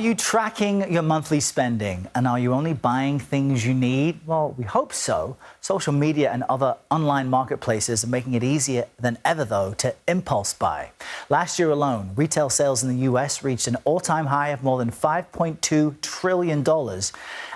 you tracking your monthly spending? And are you only buying things you need? Well, we hope so. Social media and other online marketplaces are making it easier than ever, though, to impulse buy. Last year alone, retail sales in the U.S. reached an all-time high of more than $5.2 trillion.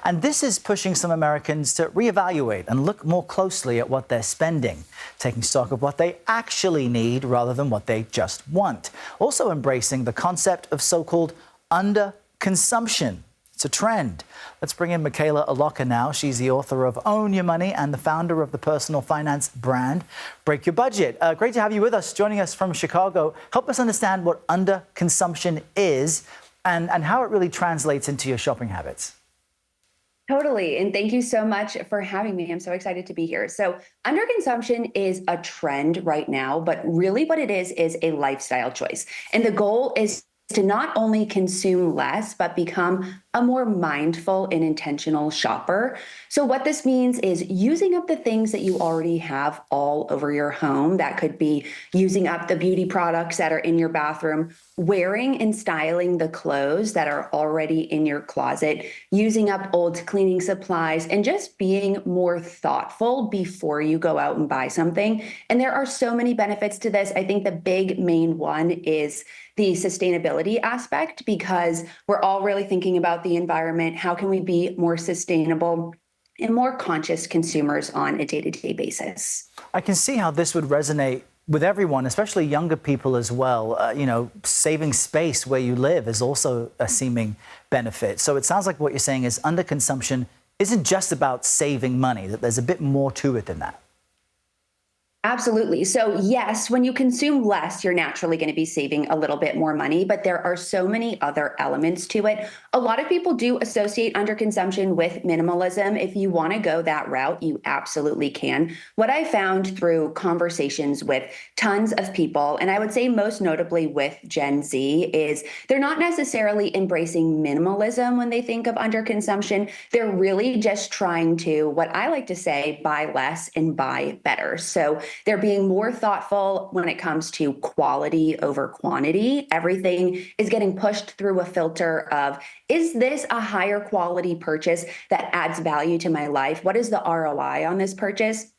And this is pushing some Americans to reevaluate and look more closely at what they're spending, taking stock of what they actually need rather than what they just want. Also embracing the concept of so-called underconsumption. It's a trend. Let's bring in Michaela Alocca now. She's the author of Own Your Money and the founder of the personal finance brand Break Your Budget. Great to have you with us, joining us from Chicago. Help us understand what underconsumption is and how it really translates into your shopping habits. Totally. And thank you so much for having me. I'm so excited to be here. So underconsumption is a trend right now, but really what it is a lifestyle choice. And the goal is to not only consume less, but become a more mindful and intentional shopper. So what this means is using up the things that you already have all over your home. That could be using up the beauty products that are in your bathroom, wearing and styling the clothes that are already in your closet, using up old cleaning supplies, and just being more thoughtful before you go out and buy something. And there are so many benefits to this. I think the big main one is the sustainability aspect, because we're all really thinking about the environment. How can we be more sustainable and more conscious consumers on a day-to-day basis? I can see how this would resonate with everyone, especially younger people as well. Saving space where you live is also a seeming benefit. So it sounds like what you're saying is underconsumption isn't just about saving money, that there's a bit more to it than that. Absolutely. So yes, when you consume less, you're naturally going to be saving a little bit more money, but there are so many other elements to it. A lot of people do associate underconsumption with minimalism. If you want to go that route, you absolutely can. What I found through conversations with tons of people, and I would say most notably with Gen Z, is they're not necessarily embracing minimalism when they think of underconsumption. They're really just trying to, what I like to say, buy less and buy better. So they're being more thoughtful when it comes to quality over quantity. Everything is getting pushed through a filter of, is this a higher quality purchase that adds value to my life? What is the ROI on this purchase?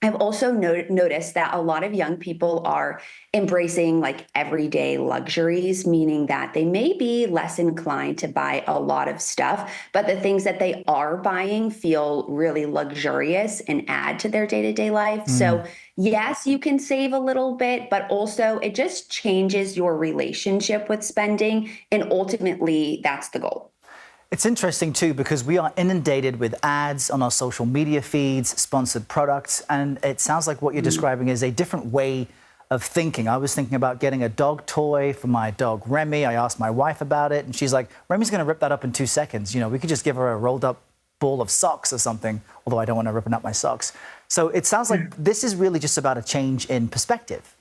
I've also noticed that a lot of young people are embracing like everyday luxuries, meaning that they may be less inclined to buy a lot of stuff, but the things that they are buying feel really luxurious and add to their day-to-day life. So yes, you can save a little bit, but also it just changes your relationship with spending. And ultimately, that's the goal. It's interesting, too, because we are inundated with ads on our social media feeds, sponsored products, and it sounds like what you're describing is a different way of thinking. I was thinking about getting a dog toy for my dog, Remy. I asked my wife about it, and she's like, Remy's going to rip that up in 2 seconds. We could just give her a rolled up ball of socks or something, although I don't want to rip up my socks. So it sounds like this is really just about a change in perspective.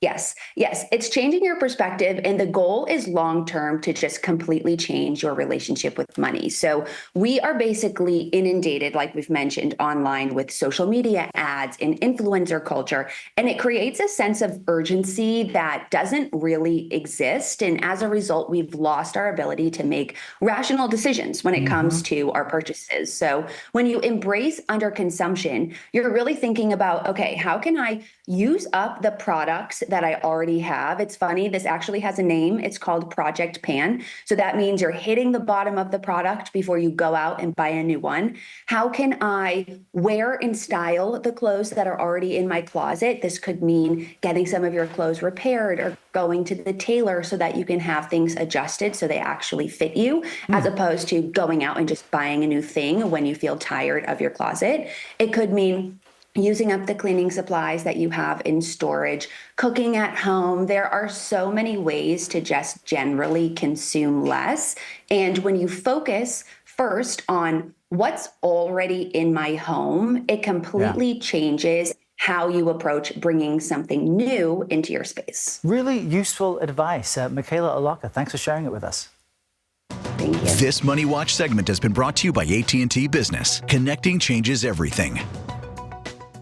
Yes, it's changing your perspective, and the goal is long-term to just completely change your relationship with money. So we are basically inundated, like we've mentioned, online with social media ads and influencer culture, and it creates a sense of urgency that doesn't really exist. And as a result, we've lost our ability to make rational decisions when it comes to our purchases. So when you embrace underconsumption, you're really thinking about, okay, how can I use up the products that I already have? It's funny, this actually has a name. It's called Project Pan. So that means you're hitting the bottom of the product before you go out and buy a new one. How can I wear and style the clothes that are already in my closet? This could mean getting some of your clothes repaired or going to the tailor so that you can have things adjusted so they actually fit you, as opposed to going out and just buying a new thing when you feel tired of your closet. It could mean using up the cleaning supplies that you have in storage, cooking at home. There are so many ways to just generally consume less. And when you focus first on what's already in my home, it completely changes how you approach bringing something new into your space. Really useful advice. Michaela Alocca, thanks for sharing it with us. Thank you. This Money Watch segment has been brought to you by AT&T Business. Connecting changes everything.